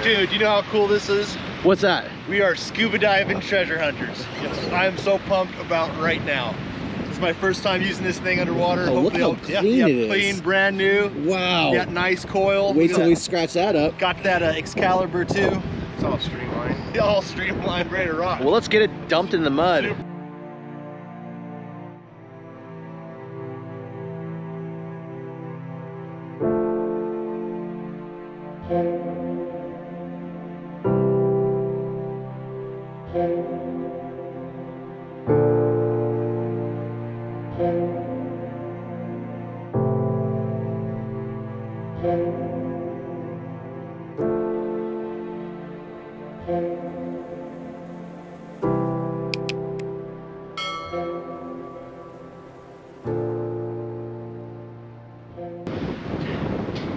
Dude, you know how cool this is? What's that? We are scuba diving treasure hunters. Yes. I am so pumped about right now. It's my first time using this thing underwater. Oh, look how clean it is. Clean, brand new. Wow. Got nice coil. Wait till we scratch that up. Got that Excalibur too. It's all streamlined. All streamlined, ready to rock. Well, let's get it dumped in the mud.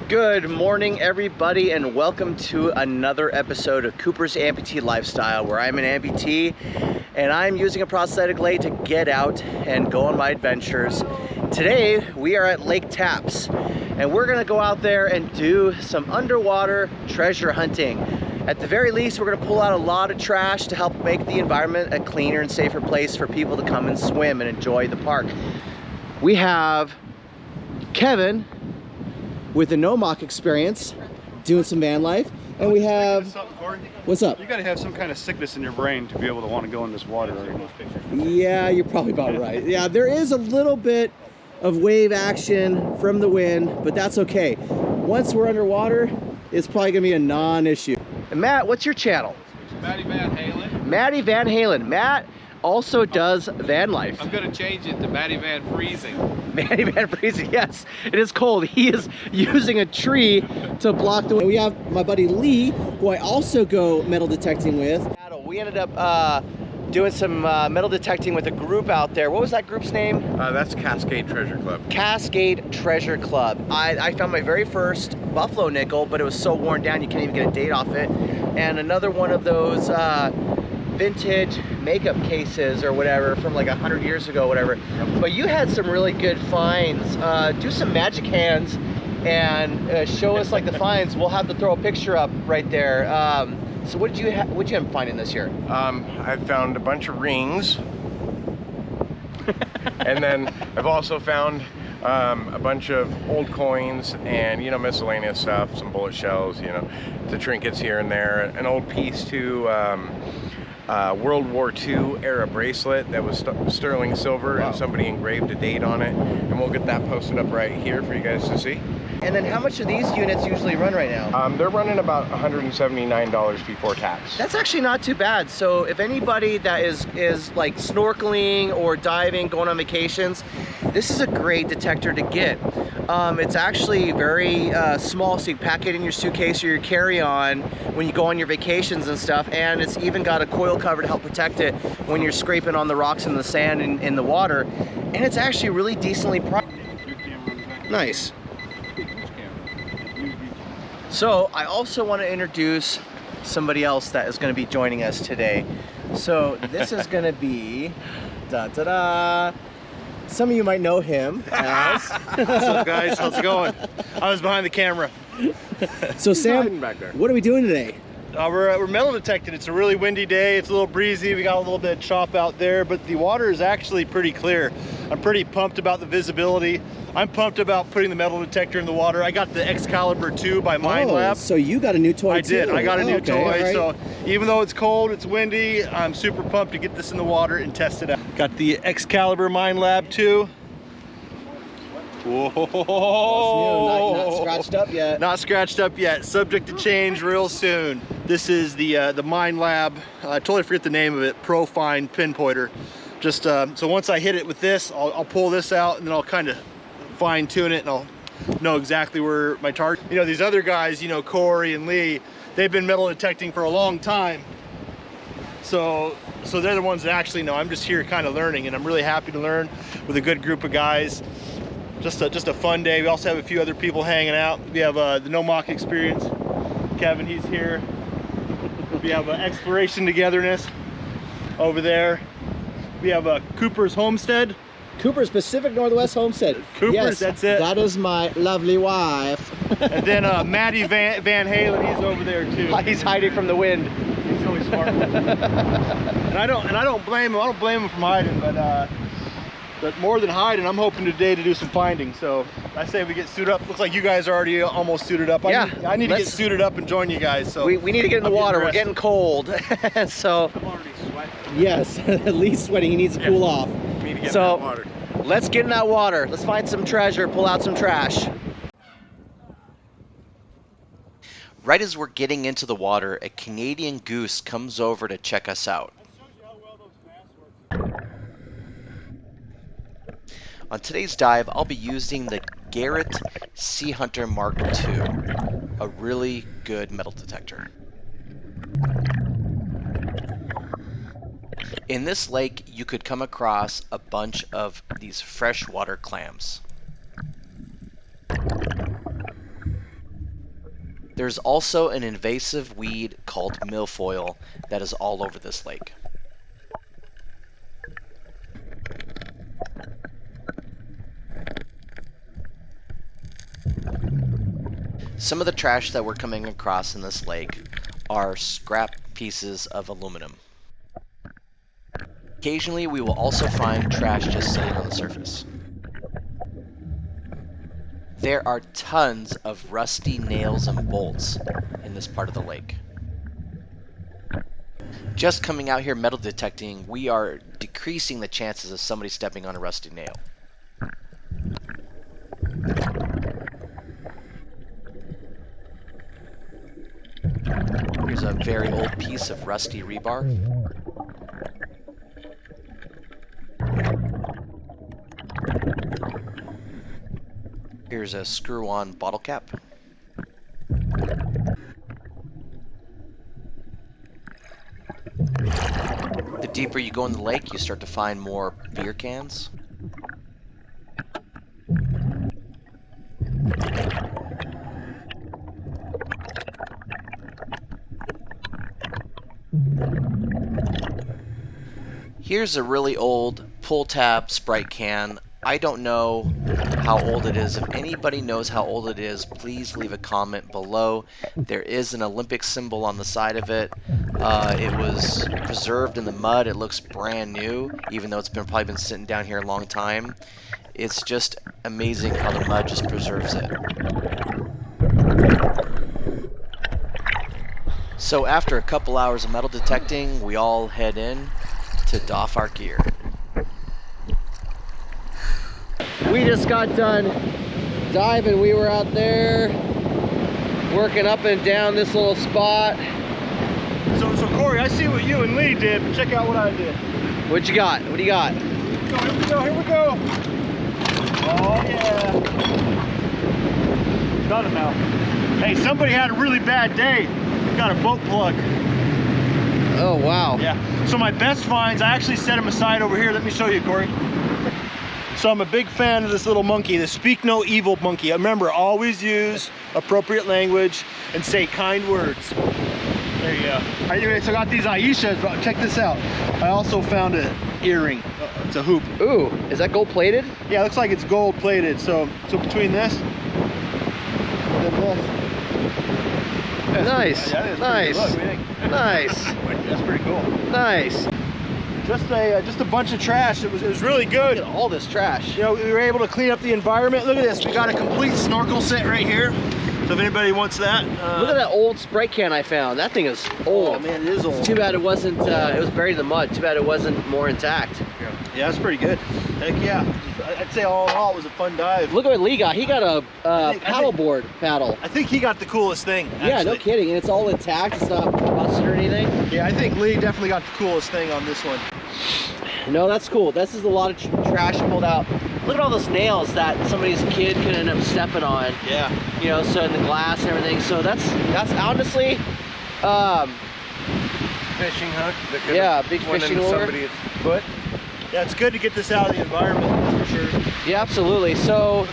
Good morning, everybody, and welcome to another episode of Cooper's Amputee Lifestyle, where I'm an amputee and I'm using a prosthetic leg to get out and go on my adventures. Today we are at Lake Taps and we're gonna go out there and do some underwater treasure hunting. At the very least, we're gonna pull out a lot of trash to help make the environment a cleaner and safer place for people to come and swim and enjoy the park. We have Kevin with the no-mock experience, doing some van life, and we have, what's up? You gotta have some kind of sickness in your brain to be able to want to go in this water. Yeah, you're probably about right. Yeah, there is a little bit of wave action from the wind, but that's okay. Once we're underwater, it's probably gonna be a non-issue. And Matt, what's your channel? Matty Van Halen. Matty Van Halen. Matt also does van life. I'm gonna change it to Matty Van Freezing. Matty Van Freezing, yes. It is cold. He is using a tree to block the way. We have my buddy Lee, who I also go metal detecting with. We ended up doing some metal detecting with a group out there. What was that group's name? That's Cascade Treasure Club. Cascade Treasure Club. I found my very first buffalo nickel, but it was so worn down you can't even get a date off it. And another one of those vintage makeup cases or whatever from like 100 years ago, whatever. But you had some really good finds. Do some magic hands and show us like the finds. We'll have to throw a picture up right there. So what did you end up finding this year? I found a bunch of rings. And then I've also found a bunch of old coins and, you know, miscellaneous stuff, some bullet shells, you know, the trinkets here and there. An old piece too. World War II era bracelet that was sterling silver. Wow. And somebody engraved a date on it, and we'll get that posted up right here for you guys to see. And then how much do these units usually run right now? They're running about $179 before tax. That's actually not too bad. So if anybody that is like snorkeling or diving, going on vacations, this is a great detector to get. It's actually very small, so you pack it in your suitcase or your carry-on when you go on your vacations and stuff, and it's even got a coil cover to help protect it when you're scraping on the rocks and the sand in the water. And it's actually really decently priced. Nice. So I also want to introduce somebody else that is going to be joining us today. So this is going to be, da-da-da. Some of you might know him as... What's up, guys? How's it going? I was behind the camera. So Sam, back there. what are we doing today? We're metal detecting. It's a really windy day. It's a little breezy. We got a little bit of chop out there, but the water is actually pretty clear. I'm pretty pumped about the visibility. I'm pumped about putting the metal detector in the water. I got the Excalibur 2 by Mind Lab. So you got a new toy too? I did. I got a new toy. Right. So even though it's cold, it's windy, I'm super pumped to get this in the water and test it out. Got the Excalibur Mind Lab 2. Whoa! Not scratched up yet. Not scratched up yet. Subject to change real soon. This is the Mind Lab. I totally forget the name of it. Pro Fine pinpointer. Just so once I hit it with this, I'll pull this out and then I'll kind of fine tune it and I'll know exactly where my target. You know, these other guys, you know, Corey and Lee, they've been metal detecting for a long time. So they're the ones that actually know. I'm just here kind of learning, and I'm really happy to learn with a good group of guys. Just a fun day. We also have a few other people hanging out. We have the No Mock Experience. Kevin, he's here. We have Exploration Togetherness over there. We have Cooper's Homestead. Cooper's Pacific Northwest Homestead. Cooper's, yes, that's it. That is my lovely wife. And then Matty Van Halen, he's over there too. He's hiding from the wind. He's really smart. and I don't blame him. I don't blame him from hiding, but more than hiding, I'm hoping today to do some finding. So I say we get suited up. Looks like you guys are already almost suited up. I need to get suited up and join you guys. So we need to get in the water. We're getting cold. So I'm already sweating. yes, at least sweating. He needs to cool off. We need to get in So that water. let's get in that water. Let's find some treasure. Pull out some trash. Right as we're getting into the water, a Canadian goose comes over to check us out. On today's dive, I'll be using the Garrett Sea Hunter Mark II, a really good metal detector. In this lake, you could come across a bunch of these freshwater clams. There's also an invasive weed called milfoil that is all over this lake. Some of the trash that we're coming across in this lake are scrap pieces of aluminum. Occasionally, we will also find trash just sitting on the surface. There are tons of rusty nails and bolts in this part of the lake. Just coming out here metal detecting, we are decreasing the chances of somebody stepping on a rusty nail. Here's a very old piece of rusty rebar. Here's a screw-on bottle cap. The deeper you go in the lake, you start to find more beer cans. Here's a really old pull tab Sprite can. I don't know how old it is. If anybody knows how old it is, please leave a comment below. There is an Olympic symbol on the side of it. It was preserved in the mud. It looks brand new, even though it's probably been sitting down here a long time. It's just amazing how the mud just preserves it. So after a couple hours of metal detecting, we all head in to doff our gear. We just got done diving. We were out there working up and down this little spot. So Corey, I see what you and Lee did, but check out what I did. What you got? What do you got? Here we go. Oh yeah. Got him out. Hey, somebody had a really bad day. Got a boat plug. Oh wow. Yeah. So my best finds, I actually set them aside over here. Let me show you, Corey. So I'm a big fan of this little monkey, the Speak No Evil monkey. Remember, always use appropriate language and say kind words. There you go. Anyway, so I got these Aishas, but check this out. I also found an earring. It's a hoop. Ooh, is that gold plated? Yeah, it looks like it's gold plated. So between this and this. Nice. Yeah, nice. Look, what do you think? Nice. That's pretty cool. Nice. Just a bunch of trash. It was really good. Look at all this trash. You know, we were able to clean up the environment. Look at this. We got a complete snorkel set right here. So if anybody wants that. Look at that old Sprite can I found. That thing is old. Oh man, it is old. Too bad it wasn't, it was buried in the mud. Too bad it wasn't more intact. Yeah, that's pretty good. Heck yeah. I'd say all in all, it was a fun dive. Look at what Lee got. He got a paddleboard paddle. I think he got the coolest thing, actually. Yeah, no kidding. And it's all intact. It's not busted or anything. Yeah, I think Lee definitely got the coolest thing on this one. No, that's cool. This is a lot of trash pulled out. Look at all those nails that somebody's kid could end up stepping on. Yeah. You know, so in the glass and everything. So that's honestly, Fishing hook. That could yeah, have big went fishing into lure. somebody's foot. Yeah, it's good to get this out of the environment, that's for sure. Yeah, absolutely. So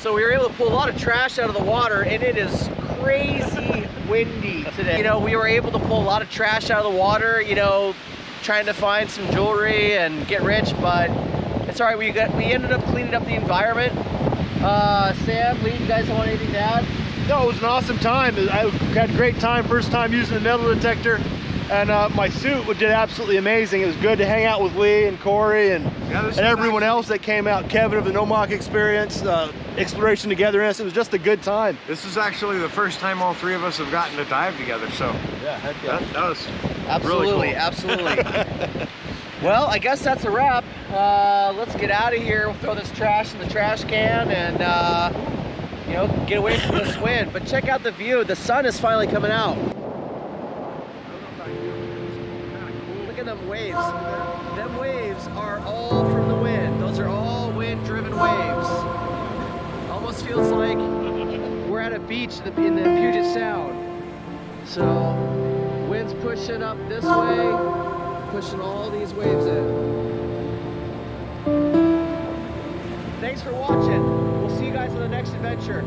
we were able to pull a lot of trash out of the water, and it is crazy windy today. You know, we were able to pull a lot of trash out of the water, you know, trying to find some jewelry and get rich, but it's That's all right. We ended up cleaning up the environment. Sam, Lee, you guys want anything to add? No, it was an awesome time. I had a great time, first time using the metal detector, and my suit did absolutely amazing. It was good to hang out with Lee and Corey and everyone else that came out. Kevin of the No Mock Experience, Exploration Togetherness. It was just a good time. This is actually the first time all three of us have gotten to dive together, so Yeah, heck yeah. that was Absolutely, really cool. Absolutely. Well, I guess that's a wrap. Let's get out of here. We'll throw this trash in the trash can and you know, get away from this wind. But check out the view. The sun is finally coming out. Look at them waves. Them waves are all from the wind. Those are all wind-driven waves. Almost feels like we're at a beach in the Puget Sound. So, wind's pushing up this way, pushing all these waves in. Thanks for watching. We'll see you guys on the next adventure.